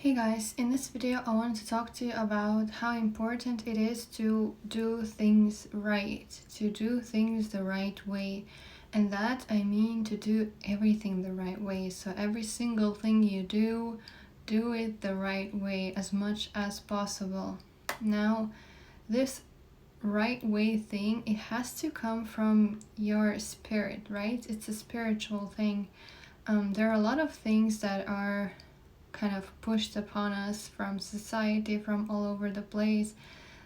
Hey guys, in this video I want to talk to you about how important it is to do things right, to do things the right way. And that I mean to do everything the right way. So every single thing you do it the right way as much as possible. Now, this right way thing, it has to come from your spirit, right? It's a spiritual thing. There are a lot of things that are kind of pushed upon us from society, from all over the place,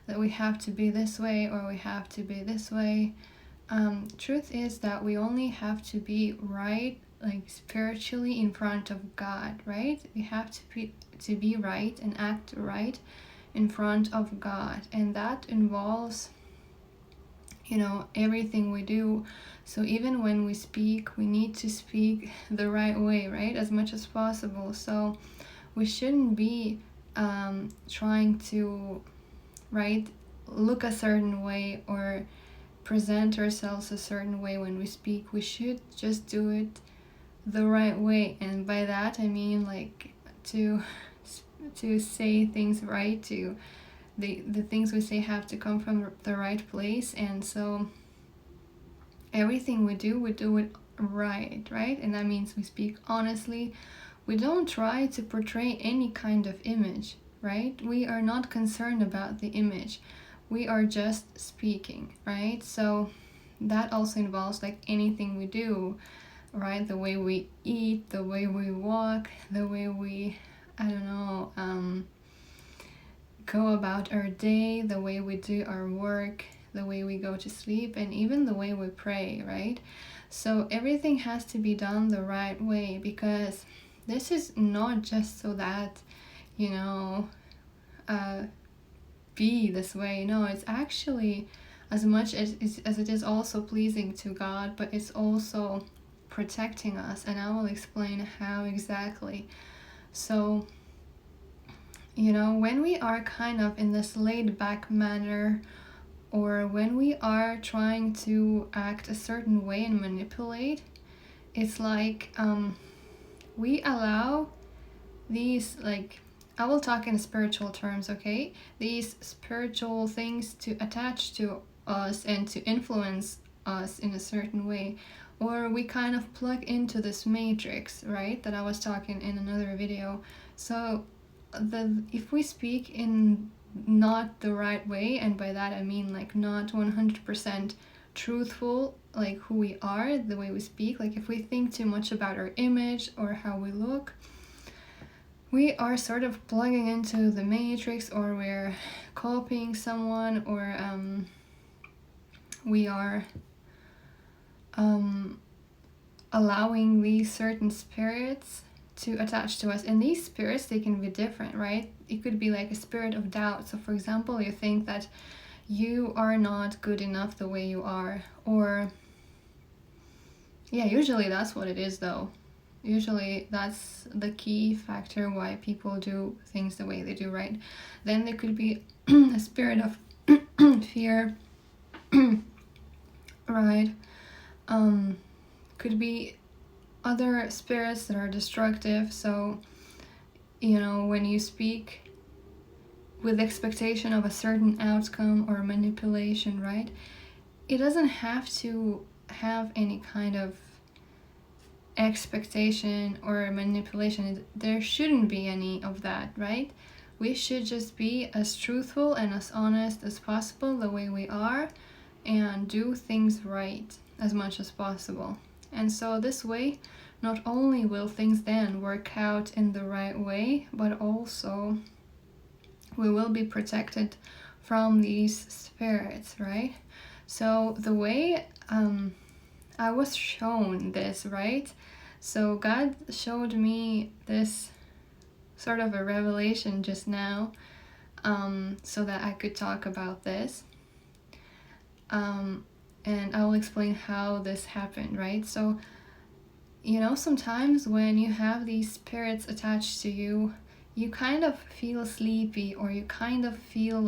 that we have to be this way or we have to be this way. Truth is that we only have to be right, like spiritually in front of God, right? We have to be right and act right in front of God, and that involves everything we do. So even when we speak, we need to speak the right way, right, as much as possible. So we shouldn't be trying to look a certain way or present ourselves a certain way when we speak. We should just do it the right way, and by that I mean to say things right, to the things we say have to come from the right place. And so everything we do it right, and that means we speak honestly. We don't try to portray any kind of image, right? We are not concerned about the image. We are just speaking, right? So that also involves anything we do, right? The way we eat, the way we walk, the way we, go about our day, the way we do our work, the way we go to sleep, and even the way we pray, right? So everything has to be done the right way, because this is not just so that, be this way. No, it's actually as much as it is also pleasing to God, but it's also protecting us, and I will explain how exactly. So, when we are kind of in this laid back manner, or when we are trying to act a certain way and manipulate, it's we allow these, I will talk in spiritual terms, okay? These spiritual things to attach to us and to influence us in a certain way. Or we kind of plug into this matrix, right? That I was talking in another video. So if we speak in not the right way, and by that I mean not 100% truthful, who we are, the way we speak, if we think too much about our image or how we look, we are sort of plugging into the matrix, or we're copying someone, or we are allowing these certain spirits to attach to us. And these spirits, they can be different, right? It could be like a spirit of doubt. So for example, you think that you are not good enough the way you are, or usually that's what it is though. Usually that's the key factor why people do things the way they do, right? Then there could be a spirit of fear, right? Could be other spirits that are destructive. So, when you speak with expectation of a certain outcome or manipulation, right? It doesn't have to have any kind of expectation or manipulation. There shouldn't be any of that, right? We should just be as truthful and as honest as possible the way we are, and do things right as much as possible. And so this way, not only will things then work out in the right way, but also we will be protected from these spirits, right? So the way I was shown this, right? So God showed me this sort of a revelation just now, so that I could talk about this. And I will explain how this happened, right? So, sometimes when you have these spirits attached to you, you kind of feel sleepy, or you kind of feel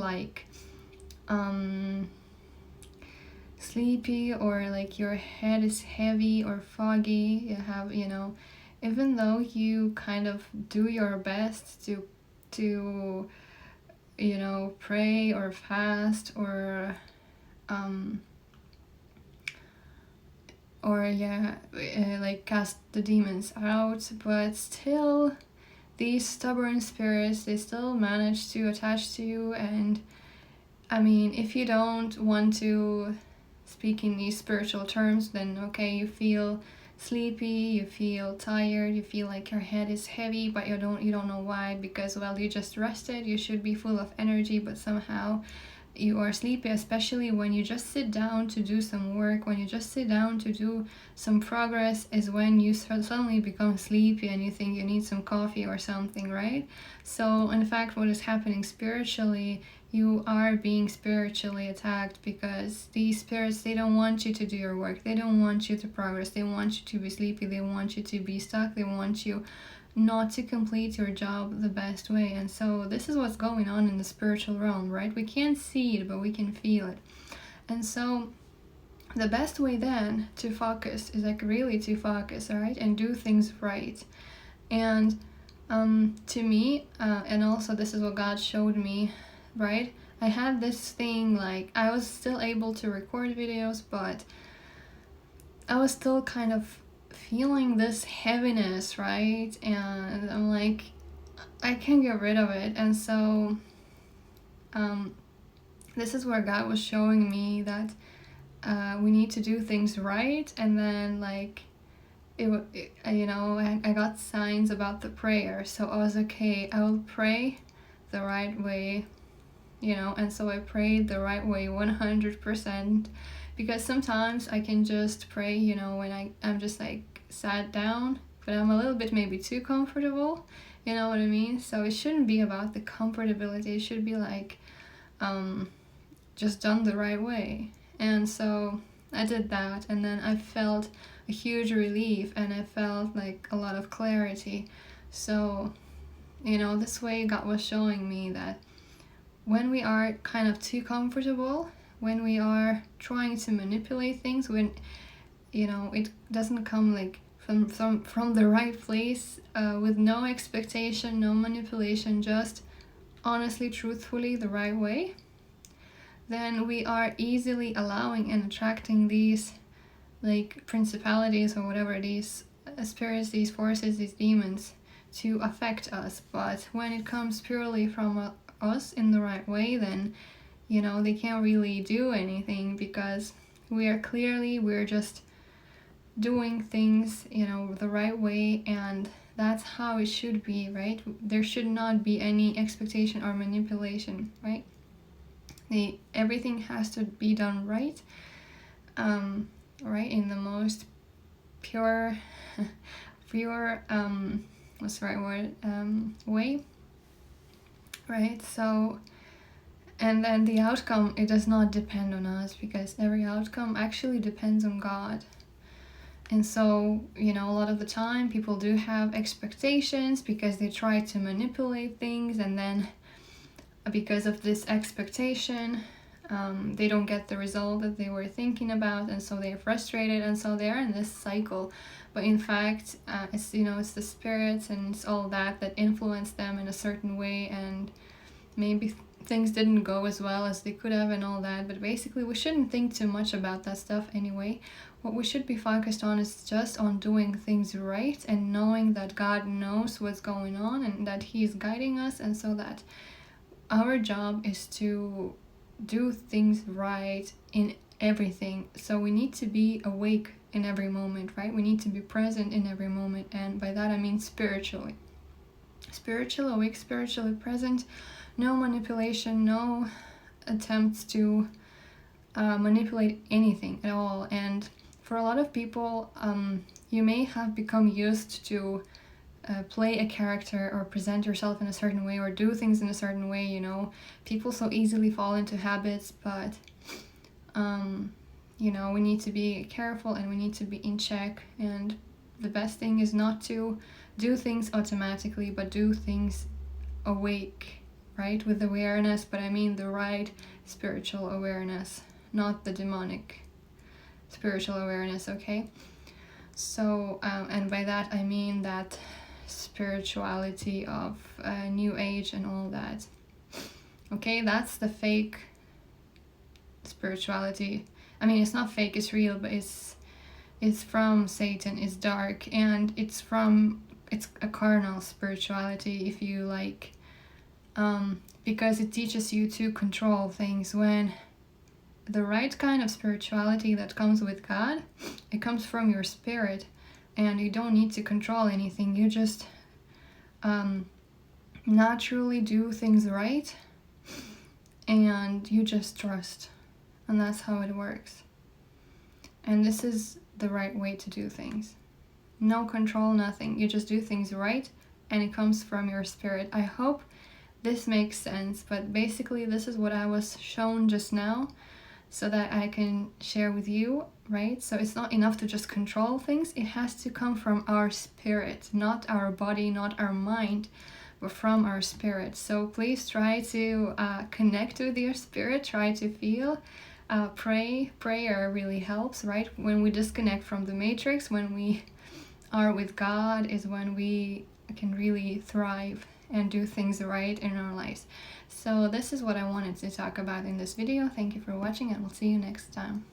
sleepy, or your head is heavy or foggy. You have, even though you kind of do your best to to, you know, pray or fast or like cast the demons out, but still these stubborn spirits, they still manage to attach to you. And I mean, if you don't want to speak in these spiritual terms, then okay, you feel sleepy, you feel tired, you feel like your head is heavy, but you don't know why, because well, you just rested, you should be full of energy, but somehow you are sleepy, especially when you just sit down to do some work, when you just sit down to do some progress, is when you suddenly become sleepy and you think you need some coffee or something, right? So in fact, what is happening spiritually, you are being spiritually attacked, because these spirits, they don't want you to do your work, they don't want you to progress, they want you to be sleepy, they want you to be stuck, they want you not to complete your job the best way. And so this is what's going on in the spiritual realm, right? We can't see it, but we can feel it. And so the best way then to focus is like really to focus, all right, and do things right. And to me, and also this is what God showed me, right? I had this thing, like I was still able to record videos, but I was still kind of feeling this heaviness, right? And I'm like, I can't get rid of it. And so this is where God was showing me that we need to do things right. And then like I got signs about the prayer, so I was okay, I will pray the right way, and so I prayed the right way 100%. Because sometimes I can just pray, when I'm just like sat down, but I'm a little bit maybe too comfortable, you know what I mean? So it shouldn't be about the comfortability, it should be like just done the right way. And so I did that, and then I felt a huge relief, and I felt like a lot of clarity. So, this way God was showing me that when we are kind of too comfortable, when we are trying to manipulate things, when it doesn't come like from the right place, with no expectation, no manipulation, just honestly, truthfully, the right way, then we are easily allowing and attracting these like principalities or whatever, these spirits, these forces, these demons to affect us. But when it comes purely from us in the right way, then they can't really do anything, because we're just doing things the right way, and that's how it should be, right? There should not be any expectation or manipulation, right? Everything has to be done right, right, in the most pure what's the right word, way, right? So, and then the outcome, it does not depend on us, because every outcome actually depends on God. And so, a lot of the time people do have expectations because they try to manipulate things, and then because of this expectation, they don't get the result that they were thinking about, and so they're frustrated, and so they're in this cycle. But in fact, it's the spirits and it's all that influence them in a certain way, and maybe things didn't go as well as they could have and all that. But basically, we shouldn't think too much about that stuff anyway. What we should be focused on is just on doing things right, and knowing that God knows what's going on and that He is guiding us, and so that our job is to do things right in everything. So we need to be awake in every moment, right? We need to be present in every moment, and by that I mean spiritually awake, spiritually present. No manipulation, no attempts to manipulate anything at all. And for a lot of people, you may have become used to play a character or present yourself in a certain way or do things in a certain way. People so easily fall into habits, but we need to be careful, and we need to be in check. And the best thing is not to do things automatically, but do things awake, right, with awareness. But I mean the right spiritual awareness, not the demonic spiritual awareness, okay? So and by that I mean that spirituality of New Age and all that. Okay, that's the fake spirituality. I mean, it's not fake, it's real, but it's from Satan, it's dark, and it's a carnal spirituality, if you like, because it teaches you to control things, when the right kind of spirituality that comes with God, it comes from your spirit, and you don't need to control anything. You just naturally do things right, and you just trust, and that's how it works. And this is the right way to do things. No control, nothing. You just do things right, and it comes from your spirit. I hope this makes sense, but basically this is what I was shown just now, so that I can share with you, right? So it's not enough to just control things. It has to come from our spirit, not our body, not our mind, but from our spirit. So please try to connect with your spirit, try to feel, pray. Prayer really helps, right? When we disconnect from the matrix, when we are with God, is when we can really thrive and do things right in our lives. So this is what I wanted to talk about in this video. Thank you for watching, and we'll see you next time.